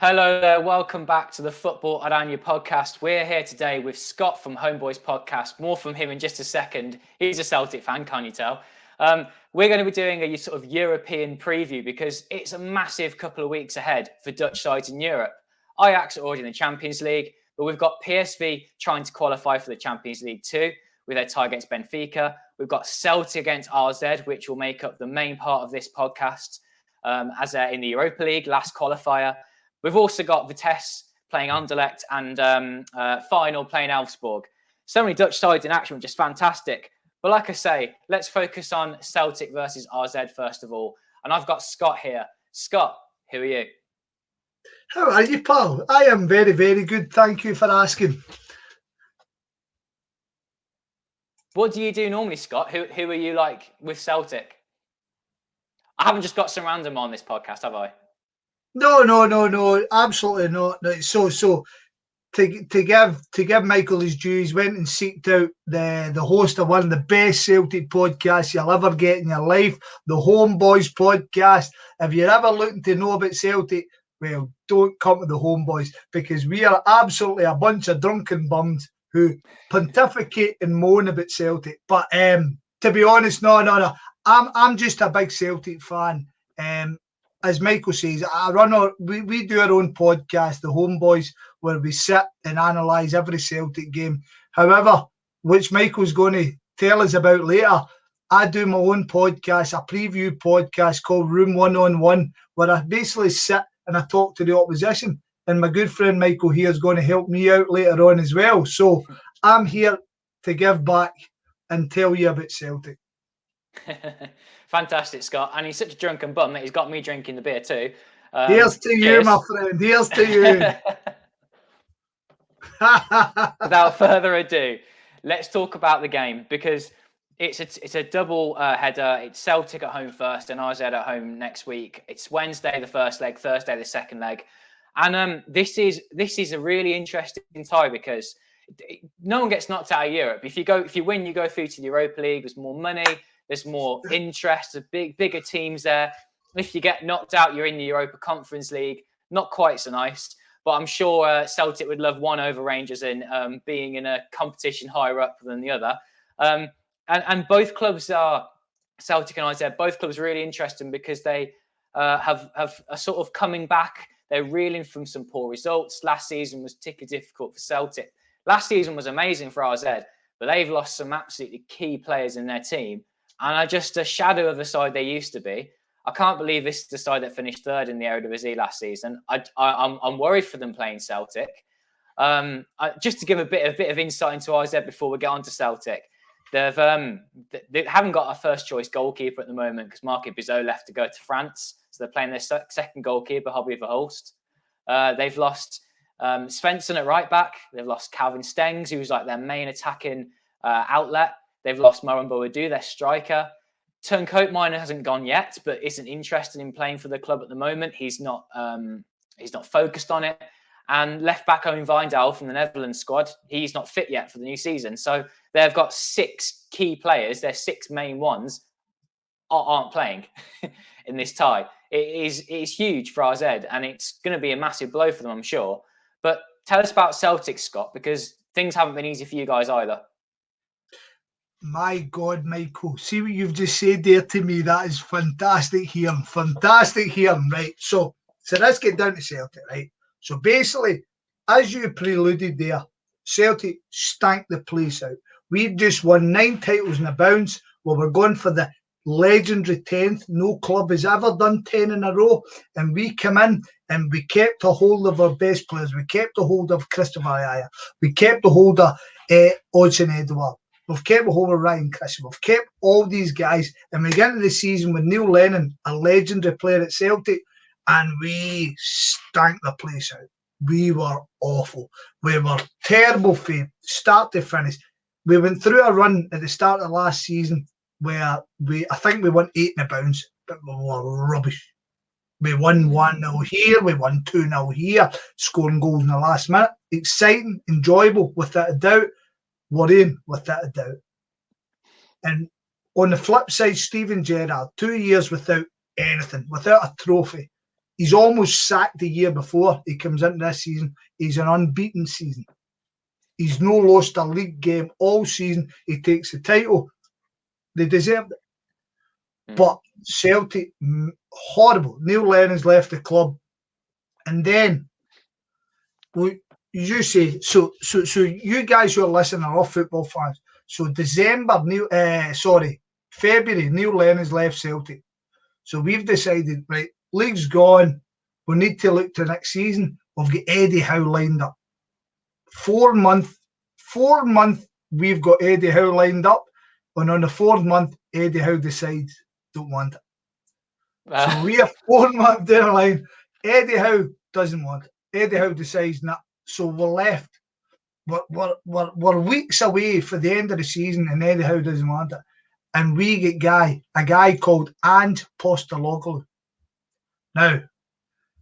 Hello there, welcome back to the Football-Oranje podcast. We're here today with Scott from Homeboys podcast. More from him in just a second. He's a Celtic fan, can't you tell? We're going to be doing a sort of European preview because it's a massive couple of weeks ahead for Dutch sides in Europe. Ajax are already in the Champions League, but we've got PSV trying to qualify for the Champions League too, with their tie against Benfica. We've got Celtic against AZ, which will make up the main part of this podcast, as they're in the Europa League, last qualifier. We've also got Vitesse playing Anderlecht and Feyenoord playing Elfsborg. So many Dutch sides in action, which is fantastic. But like I say, let's focus on Celtic versus AZ first of all. And I've got Scott here. Scott, who are you? How are you, pal? I am very, very good. Thank you for asking. What do you do normally, Scott? Who are you like with Celtic? I haven't just got some random on this podcast, have I? No, absolutely not. No, so to give Michael his due, he's went and seeked out the host of one of the best Celtic podcasts you'll ever get in your life, the Homeboys podcast. If you're ever looking to know about Celtic, well, don't come to the Homeboys because we are absolutely a bunch of drunken bums who pontificate and moan about Celtic. But to be honest, no. I'm just a big Celtic fan. As Michael says, we do our own podcast, the Homeboys, where we sit and analyse every Celtic game. However, which Michael's going to tell us about later, I do my own podcast, a preview podcast called Room 1-on-1, where I basically sit and I talk to the opposition. And my good friend Michael here is going to help me out later on as well. So I'm here to give back and tell you about Celtic. Fantastic, Scott. And he's such a drunken bum that he's got me drinking the beer too. Here's to you, my friend. Here's to you. Without further ado, let's talk about the game because it's a double header. It's Celtic at home first and AZ at home next week. It's Wednesday the first leg, Thursday the second leg, and this is a really interesting tie because no one gets knocked out of Europe. If you win, you go through to the Europa League. There's more money. There's more interest. There's bigger teams there. If you get knocked out, you're in the Europa Conference League. Not quite so nice, but I'm sure Celtic would love one over Rangers in being in a competition higher up than the other. And both clubs are, Celtic and AZ, both clubs are really interesting because they have a sort of coming back. They're reeling from some poor results. Last season was particularly difficult for Celtic. Last season was amazing for AZ, but they've lost some absolutely key players in their team. And are just a shadow of the side they used to be. I can't believe this is the side that finished third in the Eredivisie last season. I'm worried for them playing Celtic. Just to give a bit of insight into AZ before we get on to Celtic, they haven't got a first choice goalkeeper at the moment because Marc Bizot left to go to France, so they're playing their second goalkeeper, Hobby Verhulst. They've lost Svensson at right back. They've lost Calvin Stengs, who's like their main attacking outlet. They've lost Moran Boadu, their striker. Turncoat Miner hasn't gone yet, but isn't interested in playing for the club at the moment. He's not focused on it. And left back Owen Wijndal from the Netherlands squad, he's not fit yet for the new season. So they've got 6 key players. Their 6 main ones aren't playing in this tie. It is huge for AZ, and it's going to be a massive blow for them, I'm sure. But tell us about Celtic, Scott, because things haven't been easy for you guys either. My God, Michael, see what you've just said there to me. That is fantastic hearing. Right. So let's get down to Celtic, right? So basically, as you preluded there, Celtic stank the place out. We've just won 9 titles in a bounce. Well, we're going for the legendary 10th. No club has ever done 10 in a row. And we come in and we kept a hold of our best players. We kept a hold of Christopher Ayaya. We kept a hold of Odsonne Edouard. We've kept a hold of Ryan Christian. We've kept all these guys. And we get into the season with Neil Lennon, a legendary player at Celtic, and we stank the place out. We were awful. We were terrible from start to finish. We went through a run at the start of last season where I think we won 8 in a bounce, but we were rubbish. We won 1-0 here, we won 2-0 here, scoring goals in the last minute. Exciting, enjoyable, without a doubt. Worrying, without a doubt. And on the flip side, Steven Gerrard, 2 years without anything, without a trophy. He's almost sacked the year before he comes into this season. He's an unbeaten season. He's no lost a league game all season. He takes the title. They deserved it. But Celtic, horrible. Neil Lennon's left the club. And then, you say, so you guys who are listening are all football fans. So February, Neil Lennon's left Celtic. So we've decided, right, league's gone. We need to look to next season. We've got Eddie Howe lined up. 4 month, we've got Eddie Howe lined up. And on the 4th month, Eddie Howe decides, don't want it. So we are 4 months down the line. Eddie Howe doesn't want it. Eddie Howe decides, nah. So we're left. We're weeks away for the end of the season, and Eddie Howe doesn't want it. And we get a guy called Ange Postecoglou. Now,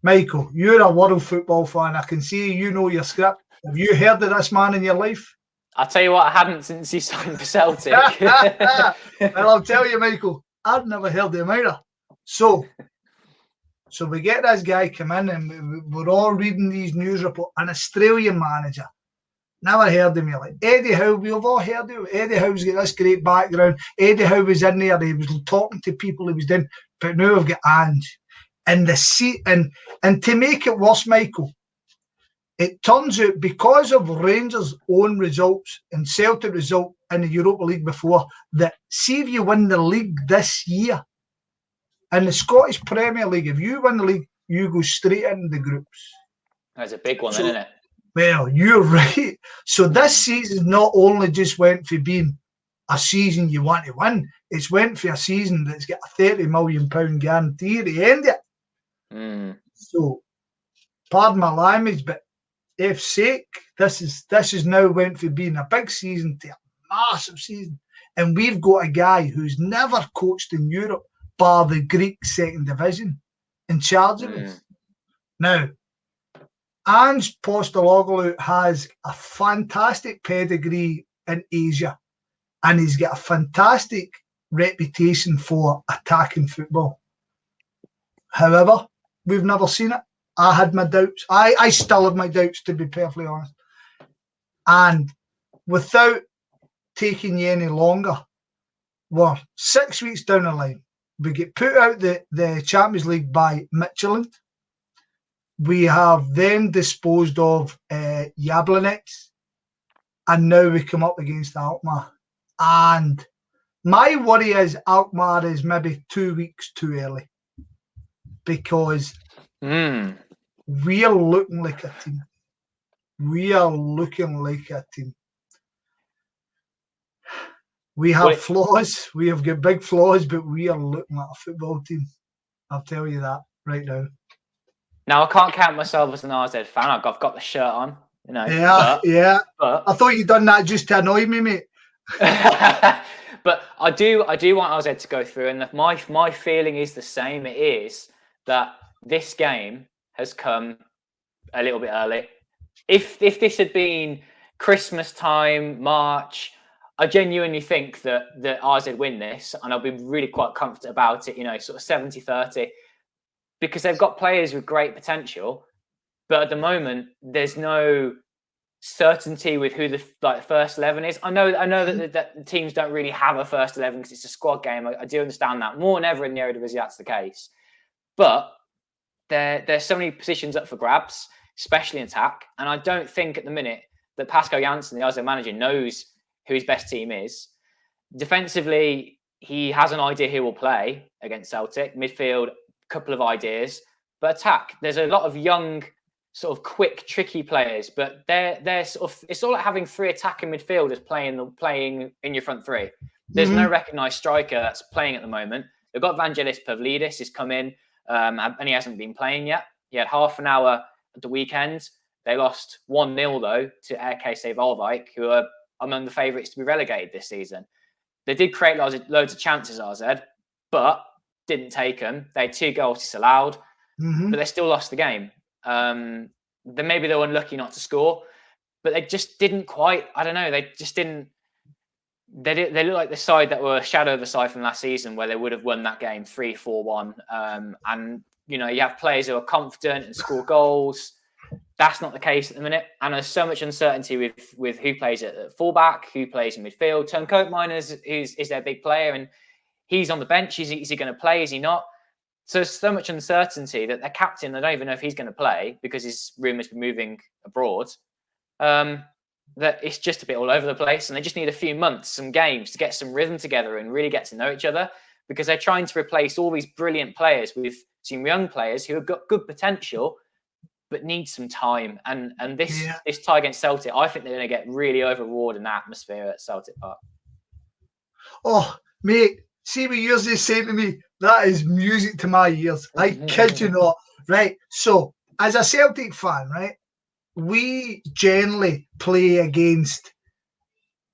Michael, you're a world football fan. I can see you know your script. Have you heard of this man in your life? I'll tell you what, I hadn't since he signed for Celtic. Well, I'll tell you, Michael, I've never heard of him either. So we get this guy come in, and we're all reading these news reports. An Australian manager. Never heard of me. Like Eddie Howe, we've all heard of him. Eddie Howe's got this great background. Eddie Howe was in there. He was talking to people. He was doing. But now we've got Ange. And and to make it worse, Michael, it turns out because of Rangers' own results and Celtic result in the Europa League before, that see if you win the league this year, in the Scottish Premier League, if you win the league, you go straight into the groups. That's a big one, isn't it? Well, you're right. So this season not only just went for being a season you want to win, it's went for a season that's got a £30 million guarantee at the end of it. So, pardon my language, but F's sake, this is now went from being a big season to a massive season. And we've got a guy who's never coached in Europe, bar the Greek second division, in charge of us. Now, Ange Postecoglou has a fantastic pedigree in Asia, and he's got a fantastic reputation for attacking football. However, we've never seen it. I had my doubts. I still have my doubts, to be perfectly honest. And without taking you any longer, we're 6 weeks down the line. We get put out the Champions League by Midtjylland. We have then disposed of Jablonec, and now we come up against Alkmaar. And my worry is Alkmaar is maybe 2 weeks too early, because we are looking like a team. We are looking like a team. We have flaws. We have got big flaws, but we are looking like a football team. I'll tell you that right now. Now, I can't count myself as an RZ fan. I've got the shirt on, you know. But I thought you'd done that just to annoy me, mate. But I do want RZ to go through, and my feeling is the same. It is that this game has come a little bit early. If this had been Christmas time, March, I genuinely think that RZ win this, and I'll be really quite confident about it, you know, sort of 70-30, because they've got players with great potential, but at the moment there's no certainty with who the first 11 is. I know that the teams don't really have a first 11 because it's a squad game. I do understand that more than ever in the Eredivisie that's the case, but there's so many positions up for grabs, especially in attack, and I don't think at the minute that Pascal Janssen, the RZ manager, knows who his best team is. Defensively, he has an idea who will play against Celtic. Midfield, a couple of ideas. But attack, there's a lot of young, sort of quick, tricky players. But they're sort of, it's all like having three attacking midfielders playing in your front three. There's no recognised striker that's playing at the moment. They've got Vangelis Pavlidis who's come in, and he hasn't been playing yet. He had half an hour at the weekend. They lost 1-0 though to RKC Waalwijk, who are among the favourites to be relegated this season. They did create loads of chances, RZ, but didn't take them. They had 2 goals disallowed, but they still lost the game. Maybe they were unlucky not to score, but they just didn't quite. I don't know. They just didn't. They look like the side that were a shadow of the side from last season, where they would have won that game 3-4-1. And you know, you have players who are confident and score goals. That's not the case at the minute, and there's so much uncertainty with who plays at fullback, who plays in midfield. Tone Koopmeiners is their big player, and he's on the bench. Is he going to play? Is he not? So there's so much uncertainty that their captain, they don't even know if he's going to play because his rumours be moving abroad. That it's just a bit all over the place, and they just need a few months, some games to get some rhythm together and really get to know each other, because they're trying to replace all these brilliant players with some young players who have got good potential but need some time. And this tie against Celtic, I think they're going to get really overawed in the atmosphere at Celtic Park. Oh, mate, see what you're just saying to me? That is music to my ears. I kid you not. Right, so as a Celtic fan, right, we generally play against,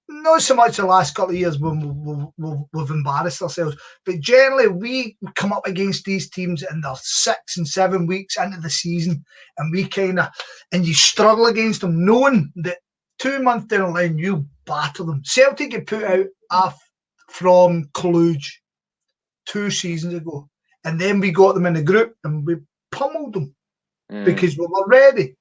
not so much the last couple of years when we've embarrassed ourselves, but generally we come up against these teams in their 6 and 7 weeks into the season, and you struggle against them knowing that 2 months down the line you batter them. Celtic get put out from Cluj 2 seasons ago, and then we got them in the group and we pummeled them because we were ready.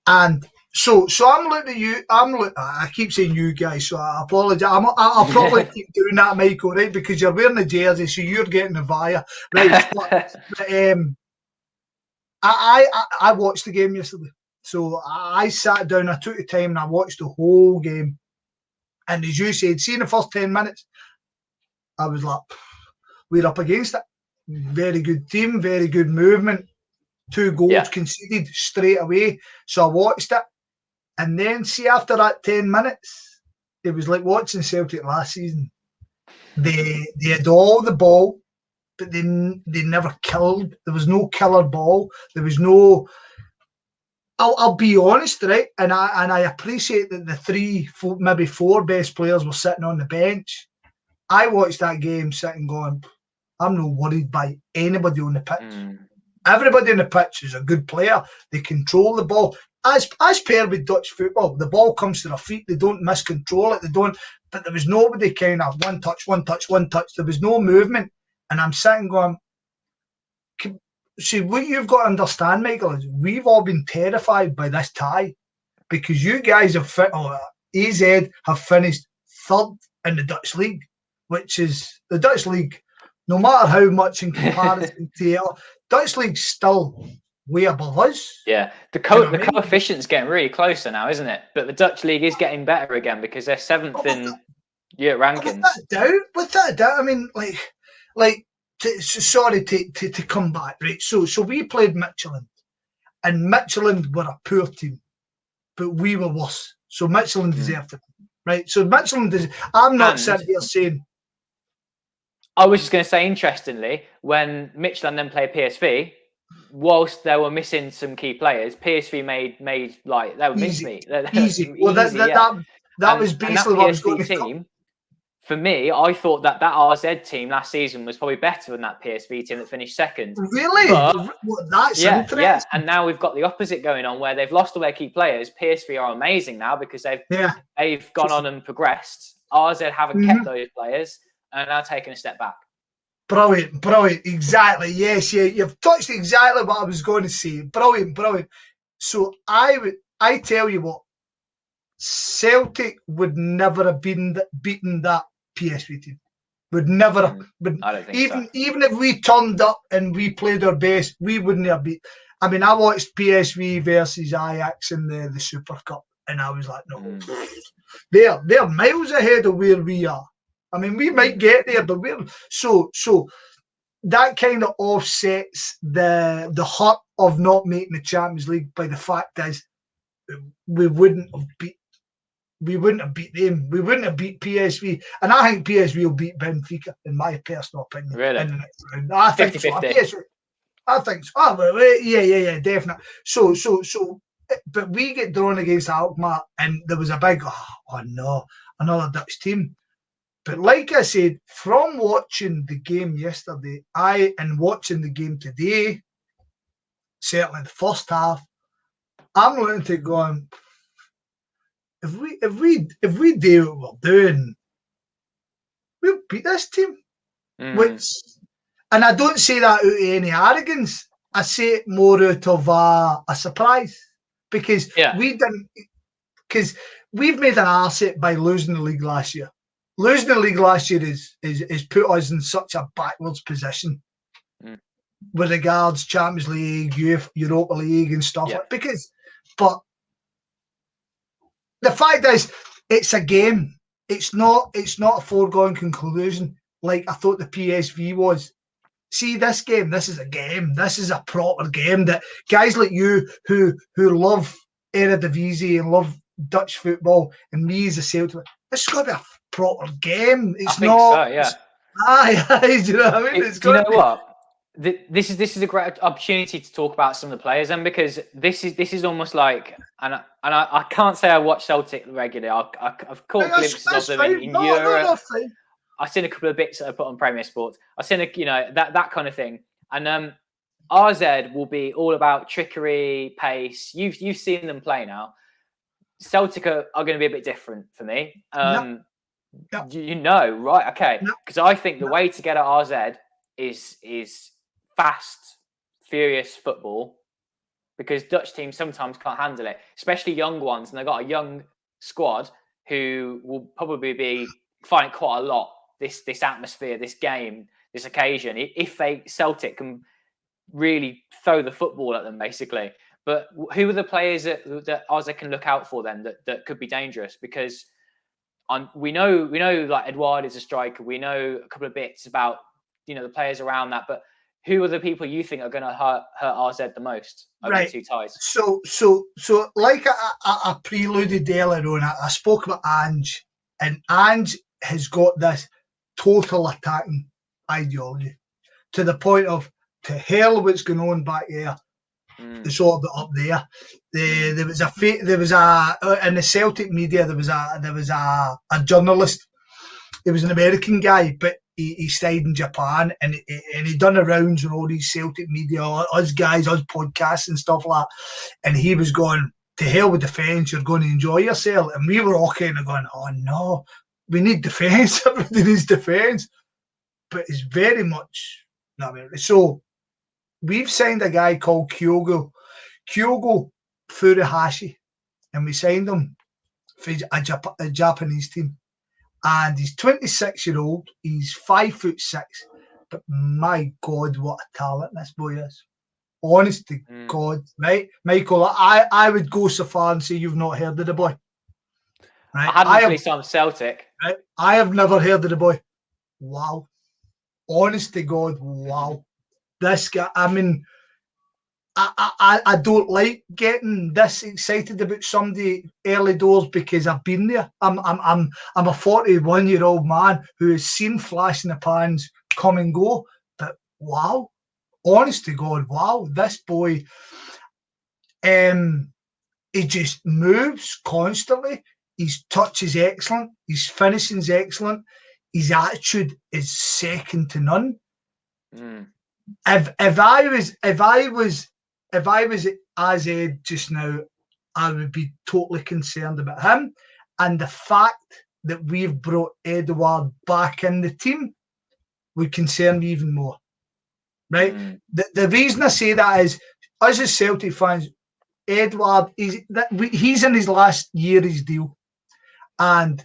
And so I'm looking at you. I keep saying you guys, so I apologise. I'll probably keep doing that, Michael, right? Because you're wearing the jersey, so you're getting the via, right? But, I watched the game yesterday, so I sat down. I took the time and I watched the whole game. And as you said, seeing the first 10 minutes, I was like, we're up against it. Very good team, very good movement. 2 goals conceded straight away. So I watched it. And then see, after that 10 minutes, it was like watching Celtic last season. They had all the ball, but they never killed. There was no killer ball. There was no... I'll be honest, right? And I appreciate that the 3, 4, maybe 4 best players were sitting on the bench. I watched that game sitting going, I'm not worried by anybody on the pitch. Everybody on the pitch is a good player. They control the ball. As per with Dutch football, the ball comes to their feet. They don't miscontrol it. They don't. But there was nobody kind of one touch. There was no movement. And I'm sitting going, see, what you've got to understand, Michael, is we've all been terrified by this tie because you guys have AZ have finished 3rd in the Dutch league, which is the Dutch league. No matter how much in comparison to Dutch league's still way above us. Yeah, the coefficient's getting really closer now, isn't it? But the Dutch league is getting better again because they're 7th in year rankings. Without a doubt, I mean, sorry to come back, right? So we played Midtjylland, and Midtjylland were a poor team, but we were worse. So Midtjylland deserved it, right? So Midtjylland I'm not sitting here saying. I was just going to say, interestingly, when Midtjylland then played PSV, whilst they were missing some key players, PSV made like they were mincemeat. Easy. Well, that was basically what I was going to team. For me, I thought that RZ team last season was probably better than that PSV team that finished 2nd. Really? That's interesting. Yeah, and now we've got the opposite going on where they've lost all their key players. PSV are amazing now because they've gone on and progressed. RZ haven't kept those players and are now taking a step back. Brilliant. Exactly. Yes, you've touched exactly what I was going to say. Brilliant. So I tell you what, Celtic would never have beaten that PSV team. Would never have. I don't think so. Even if we turned up and we played our best, we wouldn't have beat. I mean, I watched PSV versus Ajax in the Super Cup, and I was like, no, they're miles ahead of where we are. I mean, we might get there, but we're so that kind of offsets the hurt of not making the Champions League by the fact is we wouldn't have beat them. We wouldn't have beat PSV, and I think PSV will beat Benfica in my personal opinion. Really? In the next round. I think 50-50. so. I think so. Oh, well, yeah, definitely. So, but we get drawn against Alkmaar, and there was a big, oh no, another Dutch team. But like I said, from watching the game yesterday, and watching the game today, certainly the first half, I'm looking to going, if we do what we're doing, we'll beat this team. Which, And I don't say that out of any arrogance. I say it more out of a surprise because we didn't. Because we've made an asset by losing the league last year. Losing the league last year is put us in such a backwards position with regards Champions League, Europa League, and stuff like because. But the fact is, it's a game. It's not a foregone conclusion like I thought the PSV was. See, this game, this is a game. This is a proper game that guys like you who love Eredivisie and love Dutch football and me as a Celtic, it's got to be a proper game. It's not. So, yeah. Aye, do you know what I mean? Do you know what? This is a great opportunity to talk about some of the players, and because this is almost like, and I can't say I watch Celtic regularly. I've caught glimpses of them in Europe. I've seen a couple of bits that I put on Premier Sports. I've seen that kind of thing, and RZ will be all about trickery, pace. You've seen them play now. Celtic are going to be a bit different for me. You know, right? Okay, because I think the way to get at RZ is fast, furious football, because Dutch teams sometimes can't handle it, especially young ones, and they've got a young squad who will probably be finding quite a lot this atmosphere, this game, this occasion, if Celtic can really throw the football at them, basically. But who are the players that RZ can look out for then that could be dangerous? Because we know like Edouard is a striker. We know a couple of bits about the players around that, but who are the people you think are going to hurt RZ the most over the two ties? So like I preluded earlier on, I spoke about Ange, and Ange has got this total attacking ideology to the point of to hell what's going on back there. It's all about up there. There was a in the Celtic media there was a journalist. He was an American guy, but he stayed in Japan, and he done the rounds on all these Celtic media, us guys, us podcasts and stuff like that. And he was going, to hell with defence, you're going to enjoy yourself. And we were all kind of going, oh no, we need defence, everybody needs defence. But it's very much, so we've signed a guy called Kyogo Furuhashi, and we signed him for a Japanese team. And he's 26-year-old, he's 5'6", but my God, what a talent this boy is. Honest to God, right? Michael, I would go so far and say you've not heard of the boy. Right? I hadn't until he signed Celtic. Right? I have never heard of the boy. Wow. Honest to God, wow. This guy, I mean, I don't like getting this excited about somebody early doors because I've been there. I'm a 41-year-old man who has seen flash in the pans come and go. But wow, honest to God, wow, this boy, he just moves constantly. His touch is excellent. His finishing is excellent. His attitude is second to none. If I was at AZ just now, I would be totally concerned about him. And the fact that we've brought Edouard back in the team would concern me even more. Right? The reason I say that is, us as Celtic fans, Edouard, he's in his last year of his deal. And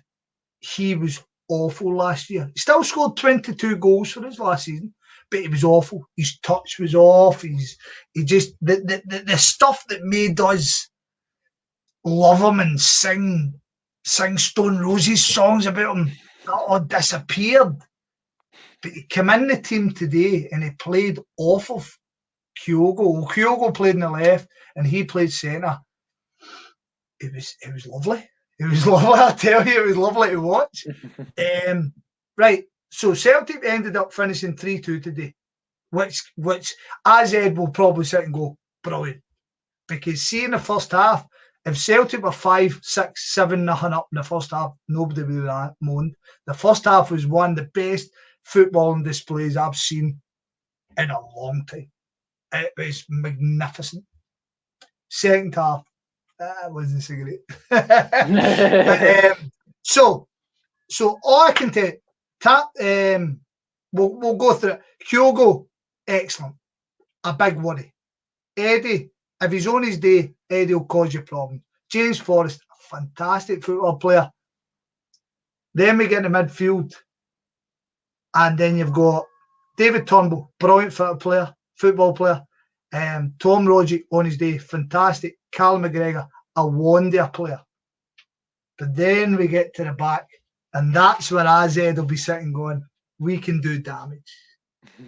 he was awful last year. He still scored 22 goals for us last season, but he was awful. His touch was off. He just the stuff that made us love him and sing Stone Roses songs about him, that all disappeared. But he came in the team today and he played off of Kyogo. Kyogo played in the left and he played centre. It was lovely. It was lovely, I tell you, it was lovely to watch. Right, so Celtic ended up finishing 3-2 today, which AZ will probably sit and go, brilliant. Because see, in the first half, if Celtic were 5, 6, 7 nothing up in the first half, nobody would have moaned. The first half was one of the best footballing displays I've seen in a long time. It was magnificent. Second half, that wasn't so great. So all I can tell you, We'll go through it. Hugo, excellent. A big worry. Eddie, if he's on his day, Eddie will cause you problems. James Forrest, a fantastic football player. Then we get in the midfield, and then you've got David Turnbull, brilliant football player. Tom Rodgick on his day, fantastic. Callum McGregor, a wonder player. But then we get to the back, and that's where AZ will be sitting going, we can do damage.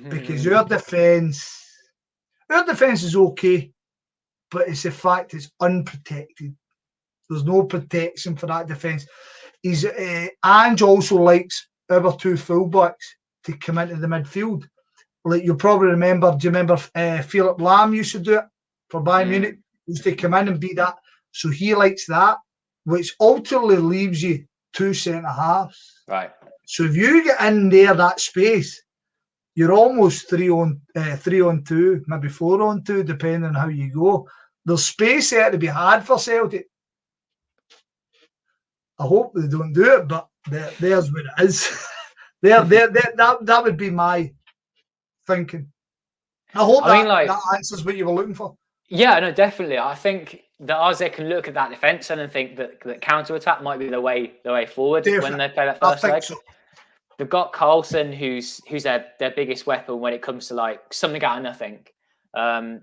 Because our defence is okay, but it's the fact it's unprotected. There's no protection for that defence. Ange also likes our two fullbacks to come into the midfield. Like you probably remember, do you remember Philip Lahm used to do it for Bayern Munich? He used to come in and beat that. So he likes that, which ultimately leaves you two centre halves. Right. So if you get in there that space, you're almost 3 on 2, maybe 4 on 2, depending on how you go. There's space there to be had for Celtic. I hope they don't do it, but there's what it is. That would be my thinking. I hope that answers what you were looking for. Yeah, no, definitely. I think that AZ can look at that defence and think that counter-attack might be the way forward when they play that first leg. So. They've got Carlson, who's their biggest weapon when it comes to like something out of nothing, and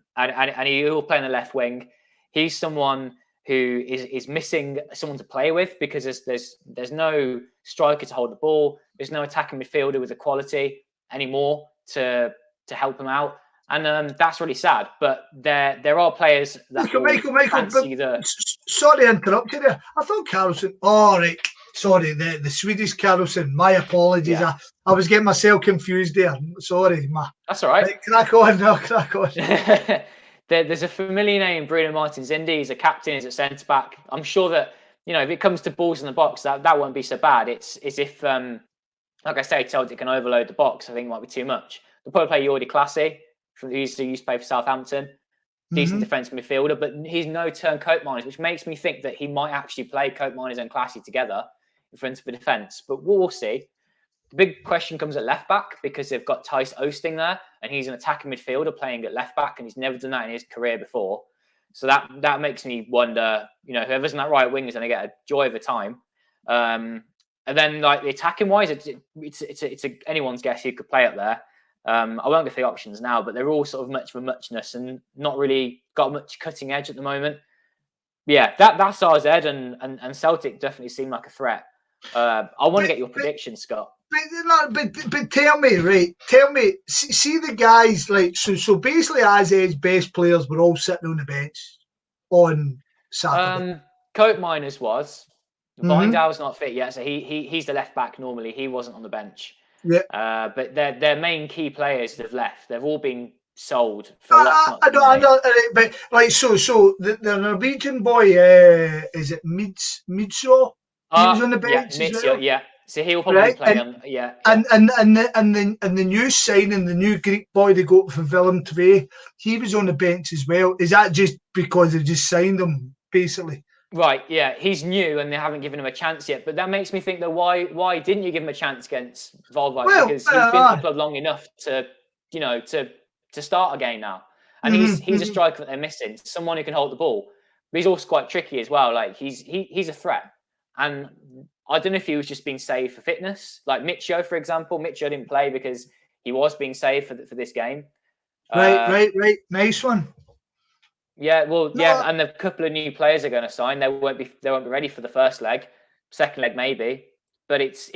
he will play on the left wing. He's someone who is missing someone to play with because there's no striker to hold the ball. There's no attacking midfielder with the quality anymore to help him out, and that's really sad. But there are players that Michael, fancy the. Sorry to interrupt you there. I thought Carlson. Oh right. Sorry, the Swedish Carlson. My apologies. Yeah. I was getting myself confused there. Sorry, that's all right. Right, crack on. There's a familiar name, Bruno Martins Indy. He's a captain. He's a centre back. I'm sure that if it comes to balls in the box, that won't be so bad. It's if like I say, Celtic can overload the box. I think it might be too much. They'll probably play Jordi Clasie, who used to play for Southampton. Decent defensive midfielder, but he's no turn Koopmeiners, which makes me think that he might actually play Koopmeiners and Clasie together in front of the defence. But we'll see. The big question comes at left back because they've got Thijs Oosting there, and he's an attacking midfielder playing at left back, and he's never done that in his career before. So that makes me wonder, whoever's in that right wing is going to get a joy of a time. And then like the attacking wise, it's anyone's guess who could play up there. I won't go through the options now, but they're all sort of much of a muchness and not really got much cutting edge at the moment. Yeah, that's AZ and Celtic definitely seem like a threat. I want to get your prediction, Scott. But tell me, see the guys like so basically AZ's best players were all sitting on the bench on Saturday. Koopmeiners was. Vindal's not fit yet, so he's the left back normally. He wasn't on the bench. Yeah. But their main key players have left. They've all been sold for I know, but like so the Norwegian boy, is it Midso? He was on the bench. Yeah, Mitsio, yeah. So he'll probably play on. Yeah. And the new signing, the new Greek boy they got from Willem II, he was on the bench as well. Is that just because they just signed him, basically? Right, yeah, he's new and they haven't given him a chance yet. But that makes me think that why didn't you give him a chance against Volvo? Because he's been at the club long enough to start a game now, and he's a striker that they're missing, someone who can hold the ball. But he's also quite tricky as well. Like he's a threat, and I don't know if he was just being saved for fitness, like Mitcho, for example. Mitcho didn't play because he was being saved for this game. Right, nice one. Yeah, well, yeah, and the couple of new players are going to sign. They won't be ready for the first leg, second leg maybe. But it's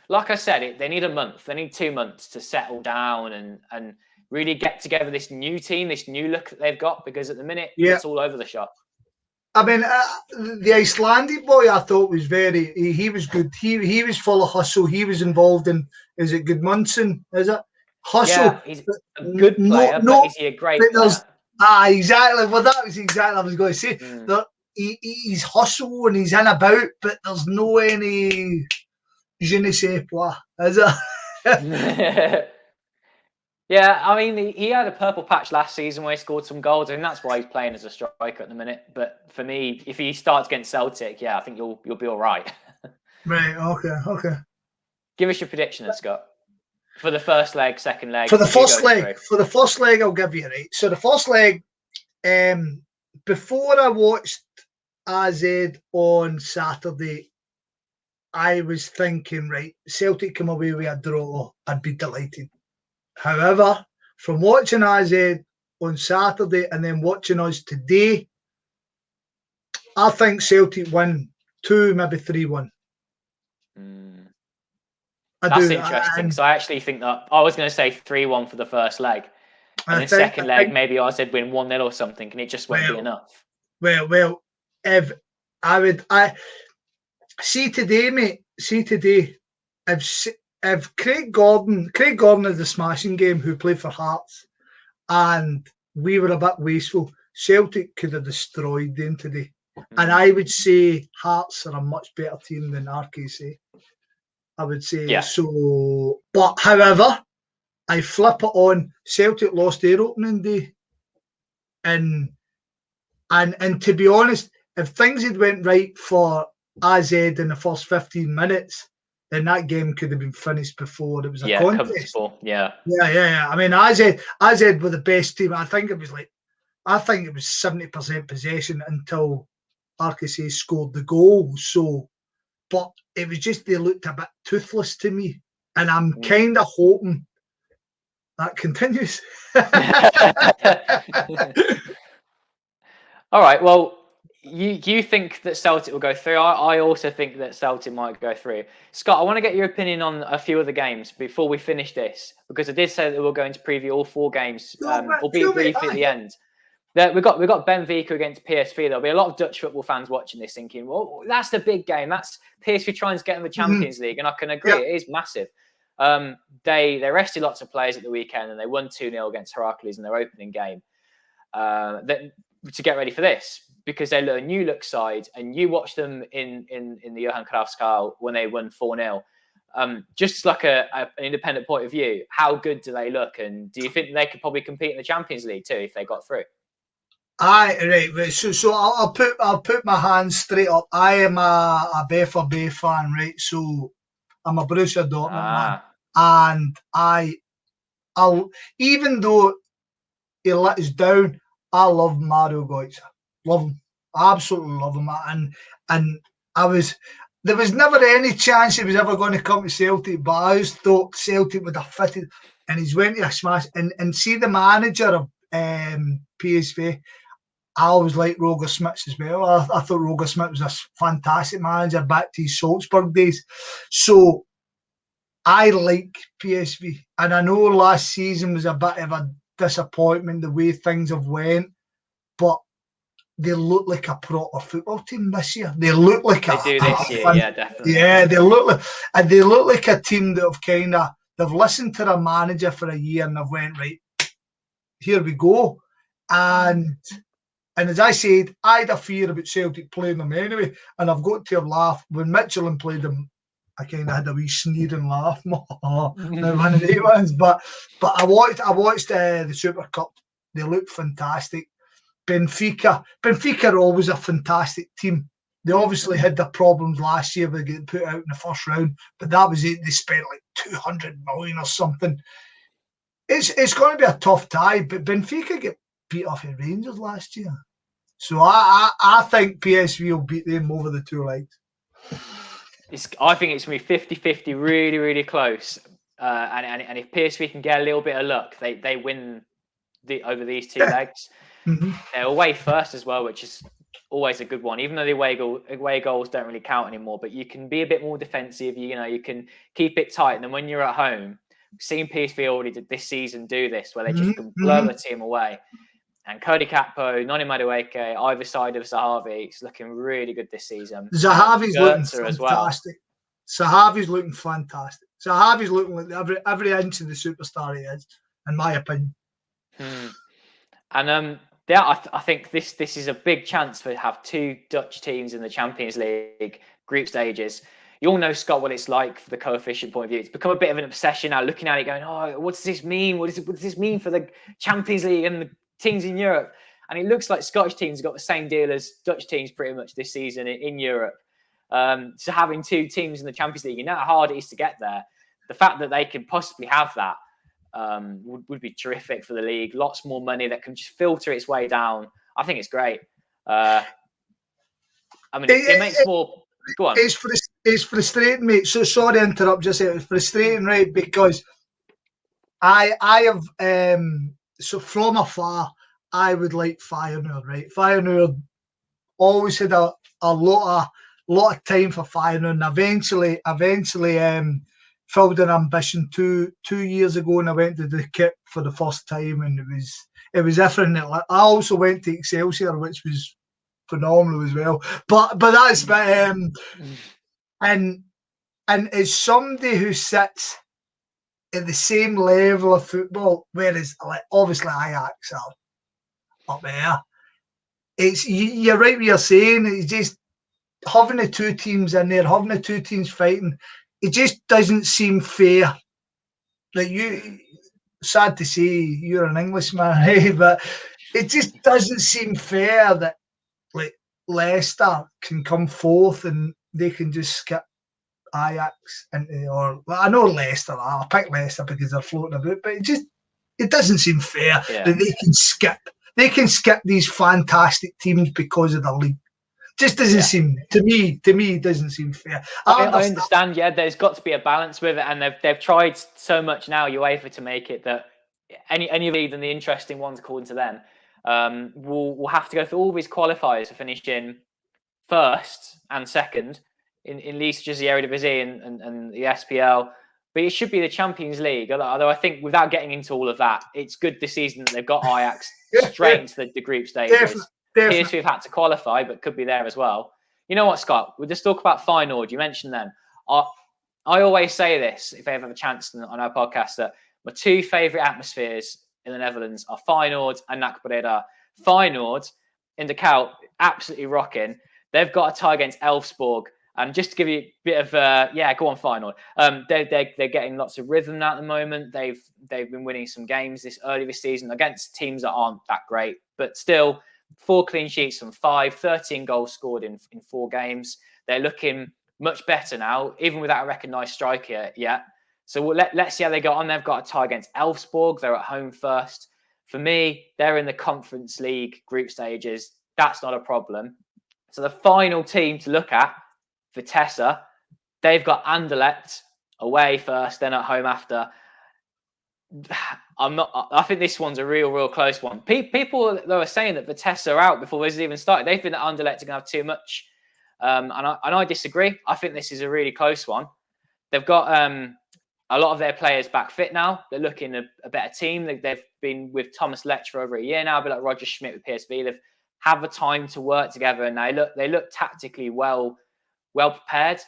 like I said, they need a month. They need 2 months to settle down and really get together this new team, this new look that they've got. Because at the minute, it's all over the shop. I mean, the Icelandic boy I thought was he was good. He was full of hustle. He was involved in, is it Gudmundsson? Is it? Hustle. Yeah, he's a good player, but is he a great player? Exactly. Well, that was exactly what I was going to say. That he's hustle and he's in about, but there's no any je ne sais quoi, is it? Yeah, I mean, he had a purple patch last season where he scored some goals, and that's why he's playing as a striker at the minute. But for me, if he starts against Celtic, I think you'll be all right. Right. Okay. Give us your prediction, Scott. For the first leg, second leg. For the first leg, I'll give you right. So the first leg, before I watched AZ on Saturday, I was thinking, right, Celtic come away with a draw, I'd be delighted. However, from watching AZ on Saturday and then watching us today, I think Celtic win 2, maybe 3-1. That's interesting. So I actually think that I was going to say 3-1 for the first leg. And then second leg, maybe I said win 1-0 or something, and it just won't be enough. Well, if I see today, mate. See today, if Craig Gordon is the smashing game who played for Hearts, and we were a bit wasteful, Celtic could have destroyed them today. And I would say Hearts are a much better team than RKC. I would say so. But however, I flip it on. Celtic lost their opening day, and to be honest, if things had went right for AZ in the first 15 minutes, then that game could have been finished before it was a contest. Yeah. I mean, AZ were the best team. I think it was 70% possession until RKC scored the goal. So, but it was just they looked a bit toothless to me, and I'm kind of hoping that continues. All right. Well, you think that Celtic will go through. I also think that Celtic might go through. Scott, I want to get your opinion on a few of the games before we finish this, because I did say that we're going to preview all 4 games, albeit briefly at the end. We've got Benfica against PSV. There'll be a lot of Dutch football fans watching this thinking, well, that's the big game. That's PSV trying to get in the Champions League. And I can agree, it is massive. They rested lots of players at the weekend and they won 2-0 against Heracles in their opening game to get ready for this, because they look a new look side, and you watch them in the Johan Cruyff Cup when they won 4-0. Just like an independent point of view, how good do they look? And do you think they could probably compete in the Champions League too if they got through? Right. So I'll put my hands straight up. I am a Bay fan, right? So I'm a Borussia Dortmund man, and I'll even though he let us down, I love Mario Götze. Love him, absolutely love him, and there was never any chance he was ever going to come to Celtic, but I always thought Celtic would have fitted, and he's went to a smash. And see the manager of PSV. I always liked Roger Smits as well. I thought Roger Smits was a fantastic manager back to his Salzburg days. So I like PSV. And I know last season was a bit of a disappointment the way things have went, but they look like a proper football team this year. They look like definitely. Yeah, they look like a team that have they've listened to their manager for a year and they've went, right, here we go. And as I said, I had a fear about Celtic playing them anyway, and I've got to laugh. When Michelin played them, I kind of had a wee sneering laugh. Now one of the ones, but I watched the Super Cup. They looked fantastic. Benfica are always a fantastic team. They obviously had their problems last year by getting put out in the first round, but that was it. They spent like 200 million or something. It's going to be a tough tie, but Benfica get beat off in Rangers last year. So I think PSV will beat them over the 2 legs. I think it's going to be 50-50, really, really close. And if PSV can get a little bit of luck, they win over these 2 legs. They're away first as well, which is always a good one. Even though the away goals don't really count anymore, but you can be a bit more defensive. You can keep it tight. And then when you're at home, we've seen PSV already did this season do this, where they just can blow the team away. And Cody Gakpo, Noni Madueke, either side of Zahavi, it's looking really good this season. Zahavi's looking fantastic. Zahavi's looking fantastic. Zahavi's looking like every inch of the superstar he is, in my opinion. And I think this is a big chance to have 2 Dutch teams in the Champions League group stages. You all know, Scott, what it's like for the coefficient point of view. It's become a bit of an obsession now, looking at it going, oh, what does this mean? What does this mean for the Champions League and the teams in Europe? And it looks like Scottish teams have got the same deal as Dutch teams pretty much this season in Europe. So having 2 teams in the Champions League, you know how hard it is to get there. the fact that they can possibly have that would be terrific for the league. Lots more money that can just filter its way down. I think it's great. I mean, it makes more. Go on. It's frustrating, mate. So sorry to interrupt. Just it's frustrating, right? Because I have so from afar, I would like FEYENOORD, right? FEYENOORD always had a lot of time for FEYENOORD, and eventually filled an ambition two years ago, and I went to the kit for the first time, and it was different. I also went to Excelsior, which was phenomenal as well. But that's and as somebody who sits at the same level of football, whereas like obviously Ajax are up there. You're right what you're saying. It's just having the two teams in there, having the two teams fighting. It just doesn't seem fair. Like sad to say, you're an Englishman, hey, but it just doesn't seem fair that like Leicester can come fourth and they can just skip Ajax or I know Leicester. I'll pick Leicester because they're floating about, but it doesn't seem fair that they can skip these fantastic teams because of the league. Just doesn't seem to me. It doesn't seem fair. I understand. Yeah, there's got to be a balance with it, and they've tried so much now, UEFA, to make it that any league than the interesting ones, according to them, will have to go through all these qualifiers to finish in first and second in least just the Eredivisie and the SPL. But it should be the Champions League. Although I think without getting into all of that, it's good this season that they've got Ajax straight into the group stages. PSV have had to qualify, but could be there as well. You know what, Scott? We'll just talk about FEYENOORD. You mentioned them. I always say this, if I ever have a chance on our podcast, that my two favourite atmospheres in the Netherlands are FEYENOORD and NAC Breda. FEYENOORD in the Kout, absolutely rocking. They've got a tie against Elfsborg. And just to give you a bit of go on, FEYENOORD. They're getting lots of rhythm at the moment. They've been winning some games early this season against teams that aren't that great, but still 4 clean sheets from 5, 13 goals scored in 4 games. They're looking much better now, even without a recognised striker yet. So let's see how they go on. They've got a tie against Elfsborg. They're at home first. For me, they're in the Conference League group stages. That's not a problem. So the final team to look at, Vitesse, they've got Anderlecht away first, then at home after. I think this one's a real close one. People that are saying that Vitesse are out before this has even started. They think that Anderlecht are going to have too much, and I disagree. I think this is a really close one. They've got a lot of their players back fit now. They're looking a better team. They've been with Thomas Lech for over a year now, a bit like Roger Schmidt with PSV. They've had the time to work together, and they look tactically well prepared.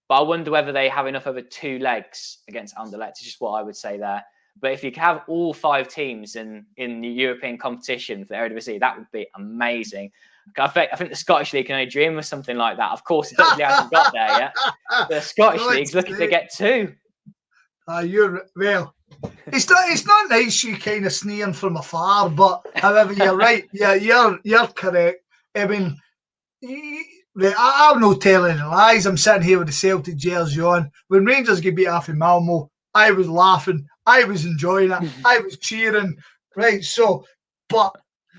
But I wonder whether they have enough over 2 legs against Anderlecht. It's just what I would say there. But if you could have all 5 teams in the European competition for the Eredivisie, that would be amazing. I think the Scottish League can only dream of something like that. Of course, it hasn't got there yet. The Scottish League's looking to get 2. It's not nice you kind of sneering from afar, but however, you're right. Yeah, you're correct. I mean, I'm no telling lies. I'm sitting here with the Celtic jersey on. When Rangers get beat off in Malmo, I was laughing. I was enjoying it. I was cheering. Right. So, but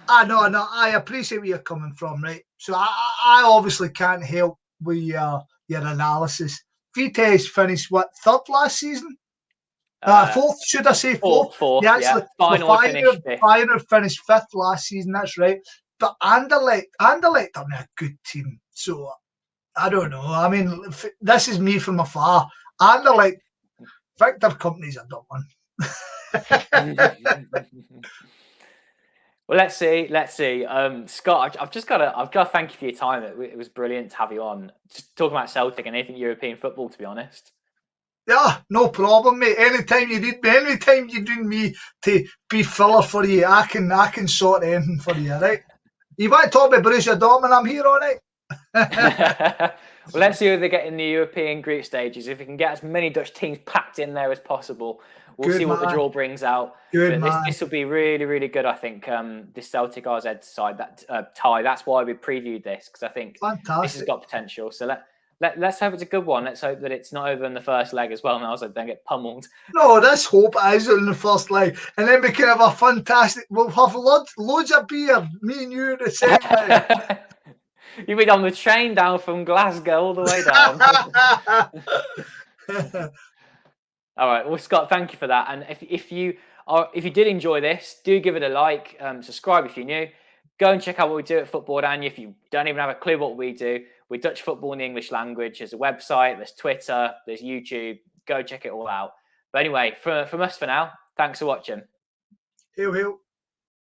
I know, I appreciate where you're coming from. Right. So I obviously can't help with your analysis. Vitesse finished what, 3rd last season? 4th, should I say 4th? Yeah. FEYENOORD finished 5th last season. That's right. But Anderlecht are a good team. So I don't know. I mean, this is me from afar. Anderlecht, Victor Company's a dumb one. Well, let's see. Scott, I've got to thank you for your time. It was brilliant to have you on. Just talking about Celtic and anything European football, to be honest. Yeah, no problem, mate. Anytime you need me, anytime you need me to be filler for you, I can sort anything for you, right? You want to talk about Borussia Dortmund? I'm here, all right. Well, let's see who they get in the European group stages. If we can get as many Dutch teams packed in there as possible, we'll see what the draw brings out. This will be really good, I think, this Celtic RZ side, that tie. That's why we previewed this, because I think this has got potential. So Let's hope it's a good one. Let's hope that it's not over in the first leg as well, and I also don't get pummeled. No, let's hope it is in the first leg, and then we can have a fantastic. We'll have loads of beer. Me and you in the second leg. You've been on the train down from Glasgow all the way down. All right. Well, Scott, thank you for that. And if you did enjoy this, do give it a like, subscribe if you're new. Go and check out what we do at Football-Oranje. If you don't even have a clue what we do, we touch football in the English language. There's a website, there's Twitter, there's YouTube. Go check it all out. But anyway, from us for now, thanks for watching. Hail, hail.